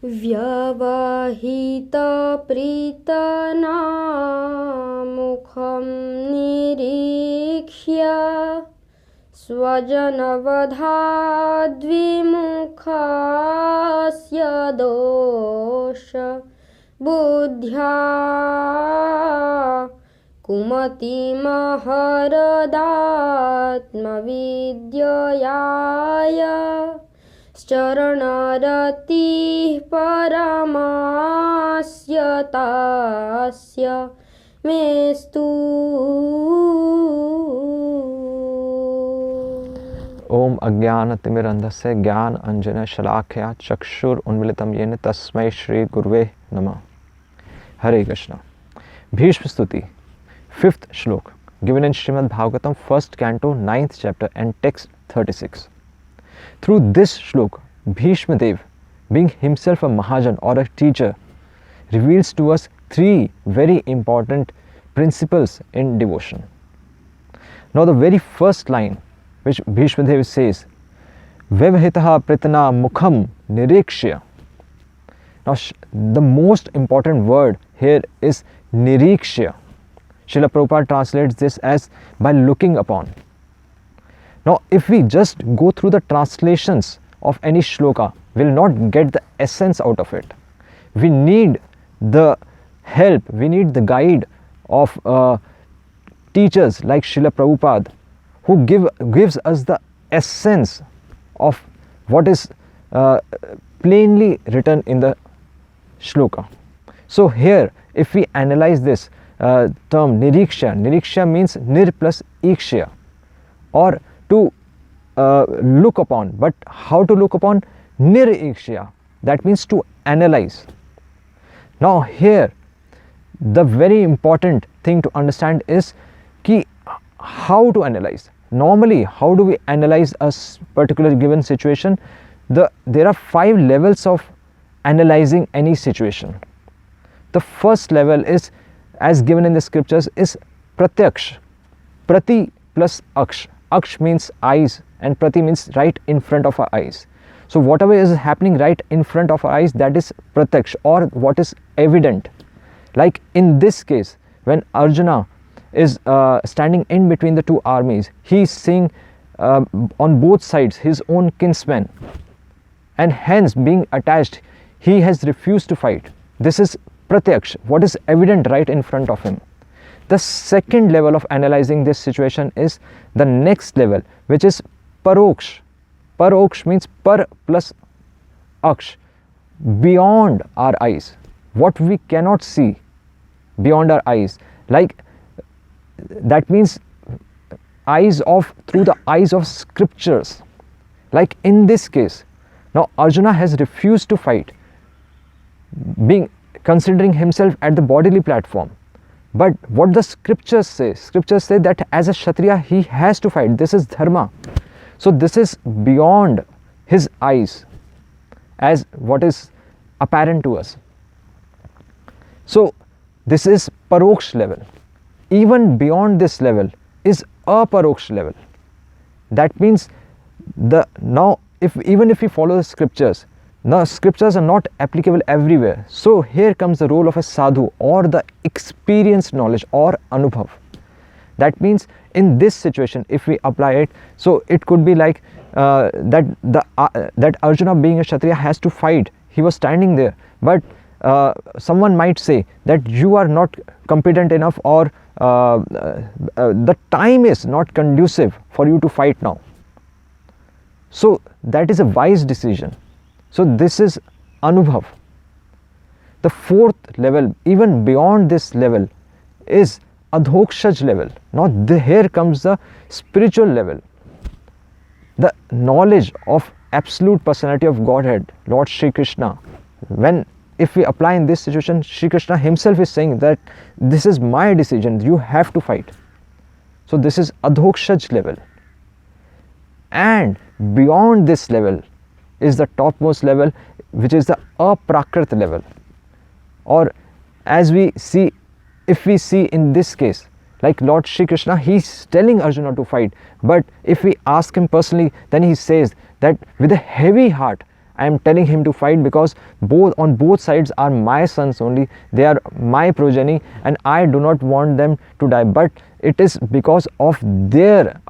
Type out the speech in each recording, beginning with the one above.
व्यवहितप्रीतनामुखं निरीक्ष्य स्वजनवधाद्विमुखस्य दोष बुद्ध्या कुमतिमहरदात्मविद्ययाय चरणरतिः परमास्य तास्य मेस्तु। ओम अज्ञानतिमिरन्धस्य ज्ञान अंजन शलाकया चक्षुरुन्मीलितं येन तस्मै श्री गुरुवे नमः। Hare Krishna. Bhisma Stuti, 5th Shlok, given in Srimad Bhagavatam, 1st Canto, 9th chapter and text 36. Through this Shlok, Bhisma Dev, being himself a Mahajan or a teacher, reveals to us 3 very important principles in devotion. Now the very first line which Bhisma Dev says, Vyavahitaha pritana mukham nirikshya. Now the most important word here is nirikshya. Srila Prabhupada translates this as by looking upon. Now if we just go through the translations of any shloka, we will not get the essence out of it. We need the help, we need the guide of teachers like Srila Prabhupada, who gives us the essence of what is plainly written in the shloka. So here, if we analyze this term niriksha, niriksha means nir plus ikshya, or to look upon. But how to look upon? Nirikshya, that means to analyze. Now here, the very important thing to understand is ki how to analyze. Normally, how do we analyze a particular given situation? There are 5 levels of analyzing any situation. The first level is, as given in the scriptures, is pratyaksh. Prati plus aksh. Aksh means eyes and prati means right in front of our eyes. So whatever is happening right in front of our eyes, that is pratyaksh, or what is evident. Like in this case, when Arjuna is standing in between the 2 armies, he is seeing on both sides his own kinsmen, and hence being attached, he has refused to fight. This is pratyaksh, what is evident right in front of him. The second level of analyzing this situation is the next level, which is paroksh. Paroksh means par plus aksh, beyond our eyes, what we cannot see beyond our eyes. Like that means through the eyes of scriptures. Like in this case, now Arjuna has refused to fight, considering himself at the bodily platform. But what the scriptures say that as a Kshatriya he has to fight. This is dharma. So this is beyond his eyes, as what is apparent to us. So this is paroksh level. Even beyond this level is aparoksh level. That means even if we follow the scriptures, now scriptures are not applicable everywhere. So here comes the role of a sadhu, or the experienced knowledge, or anubhav. That means in this situation, if we apply it, so it could be like that Arjuna, being a Kshatriya, has to fight. He was standing there, but someone might say that you are not competent enough, or the time is not conducive for you to fight now. So that is a wise decision. So this is anubhav. The 4th level, even beyond this level, is adhokshaj level. Now here comes the spiritual level, the knowledge of absolute personality of Godhead, Lord Shri Krishna. If we apply in this situation, Shri Krishna himself is saying that this is my decision, you have to fight. So this is adhokshaj level. And beyond this level is the topmost level, which is the aprakrit level. Or as we see, if we see in this case, like Lord Shri Krishna, he's telling Arjuna to fight, but if we ask him personally, then he says that with a heavy heart I am telling him to fight because on both sides are my sons only, they are my progeny, and I do not want them to die, but it is because of their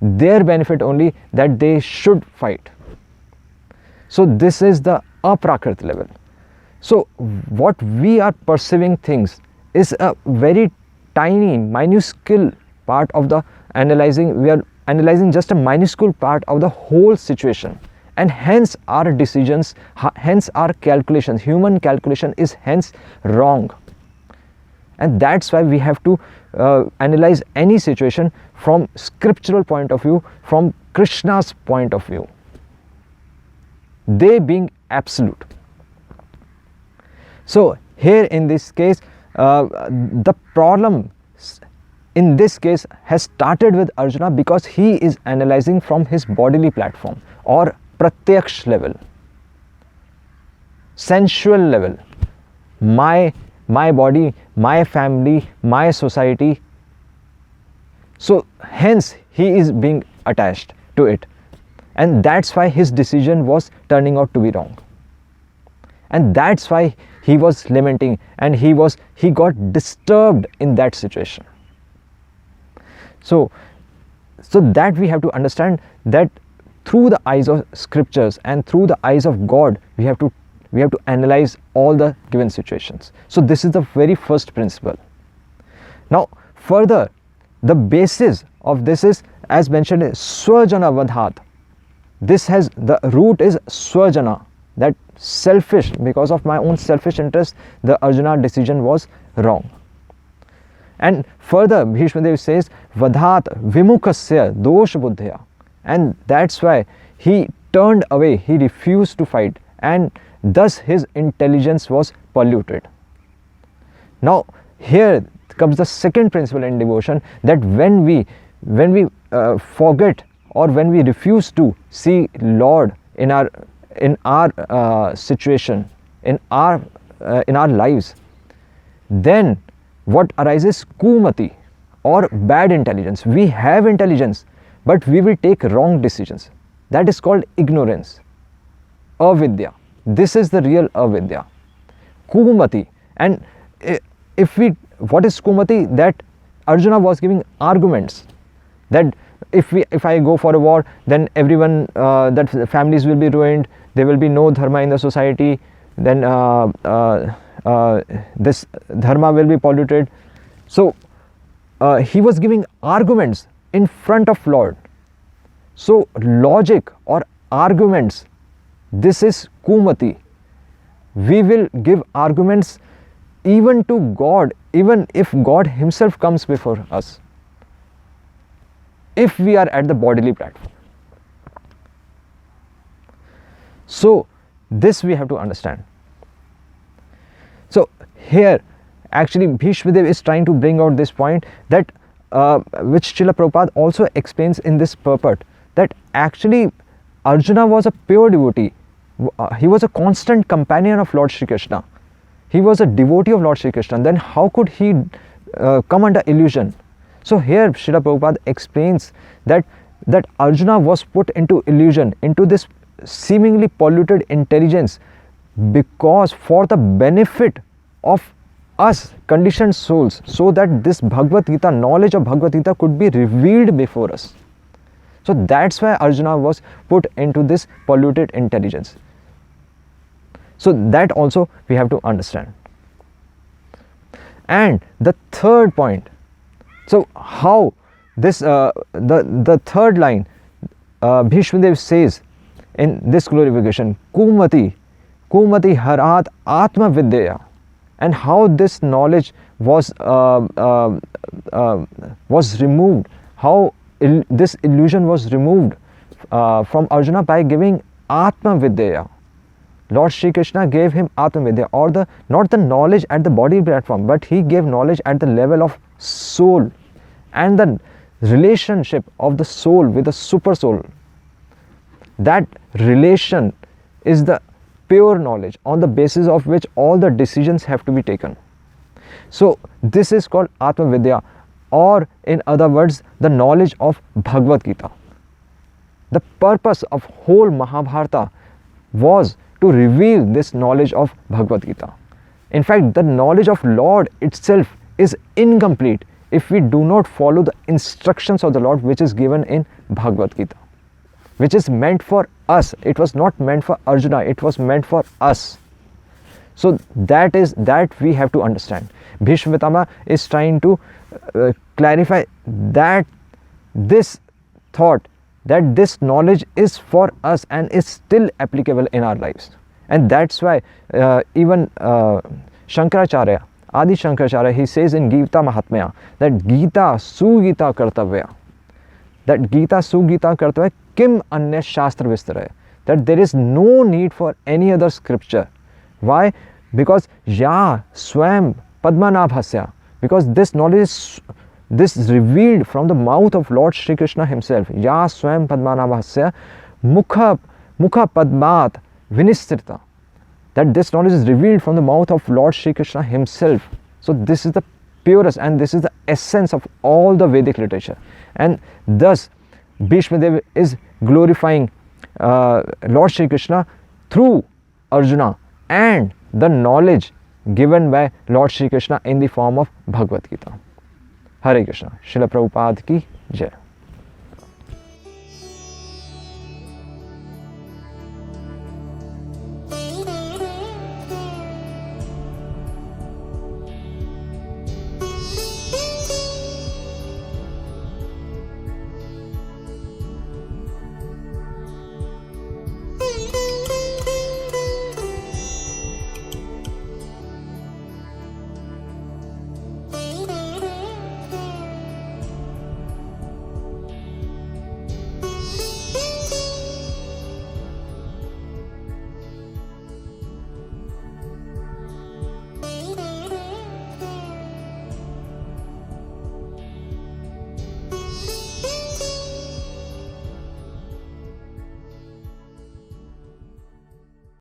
benefit only that they should fight. So this is the aprakrit level. So what we are perceiving things is a very tiny, minuscule part of the analyzing. We are analyzing just a minuscule part of the whole situation, and hence our decisions, hence our calculations, human calculation is hence wrong. And that's why we have to analyze any situation from scriptural point of view, from Krishna's point of view, they being absolute. So here in this case, the problem in this case has started with Arjuna because he is analyzing from his bodily platform or pratyaksh level, sensual level, my body, my family, my society. So hence he is being attached to it, and that's why his decision was turning out to be wrong, and that's why he was lamenting, and he got disturbed in that situation. So that we have to understand that through the eyes of scriptures and through the eyes of God, we have to analyze all the given situations. So this is the very first principle. Now further, the basis of this is, as mentioned, swajana vadhat. The root is swajana, that selfish, because of my own selfish interest, the Arjuna decision was wrong. And further, Bhishma Dev says, vadhat vimukasya dosh buddhya, and that's why he turned away, he refused to fight, and thus his intelligence was polluted. Now here comes the second principle in devotion, that when we forget or when we refuse to see Lord in our situation, in our lives, then what arises? Kumati, or bad intelligence. We have intelligence, but we will take wrong decisions. That is called ignorance, avidya. This is the real avidya, kumati. And what is kumati? That Arjuna was giving arguments that if I go for a war, then everyone, that families will be ruined, there will be no dharma in the society, then this dharma will be polluted. So he was giving arguments in front of Lord. So logic or arguments, this is kumati. We will give arguments even to God, even if God himself comes before us, if we are at the bodily platform. So this we have to understand. So here actually Bhishma Dev is trying to bring out this point, that which Srila Prabhupada also explains in this purport, that actually Arjuna was a pure devotee. He was a constant companion of Lord Shri Krishna. He was a devotee of Lord Shri Krishna. Then how could he come under illusion? So here Srila Prabhupada explains that Arjuna was put into illusion, into this seemingly polluted intelligence, because for the benefit of us conditioned souls, so that this Bhagavad Gita, knowledge of Bhagavad Gita, could be revealed before us. So that's why Arjuna was put into this polluted intelligence. So that also we have to understand. And the third point, so how this the third line, Bhishma Dev says in this glorification, kumati harat atma vidya, and how this knowledge was removed, how this illusion was removed from Arjuna by giving atma vidya. Lord Shri Krishna gave him atma vidya, or not the knowledge at the body platform, but he gave knowledge at the level of soul, and the relationship of the soul with the super soul. That relation is the pure knowledge on the basis of which all the decisions have to be taken. So this is called atma vidya, or in other words, the knowledge of Bhagavad Gita. The purpose of whole Mahabharata was to reveal this knowledge of Bhagavad Gita. In fact, the knowledge of Lord itself is incomplete if we do not follow the instructions of the Lord which is given in Bhagavad Gita, which is meant for us. It was not meant for Arjuna, it was meant for us. So that we have to understand. Bhishma Pitama is trying to clarify that this thought, that this knowledge is for us and is still applicable in our lives. And that's why even Shankaracharya, Adi Shankaracharya, he says in Gita Mahatmya that Gita Sugita Kartavya, that Gita Sugita Kartavya kim anya shastra vistaraya, that there is no need for any other scripture. Why? Because Ya Swam Padmanabhasya, because this knowledge is revealed from the mouth of Lord Shri Krishna himself. Ya Swam Padmanabhasya Mukha Padmat Vinistrita, that this knowledge is revealed from the mouth of Lord Shri Krishna himself. So this is the purest and this is the essence of all the Vedic literature. And thus Bhishma Dev is glorifying Lord Shri Krishna through Arjuna and the knowledge given by Lord Shri Krishna in the form of Bhagavad Gita. Hare Krishna. Srila Prabhupada ki Jai.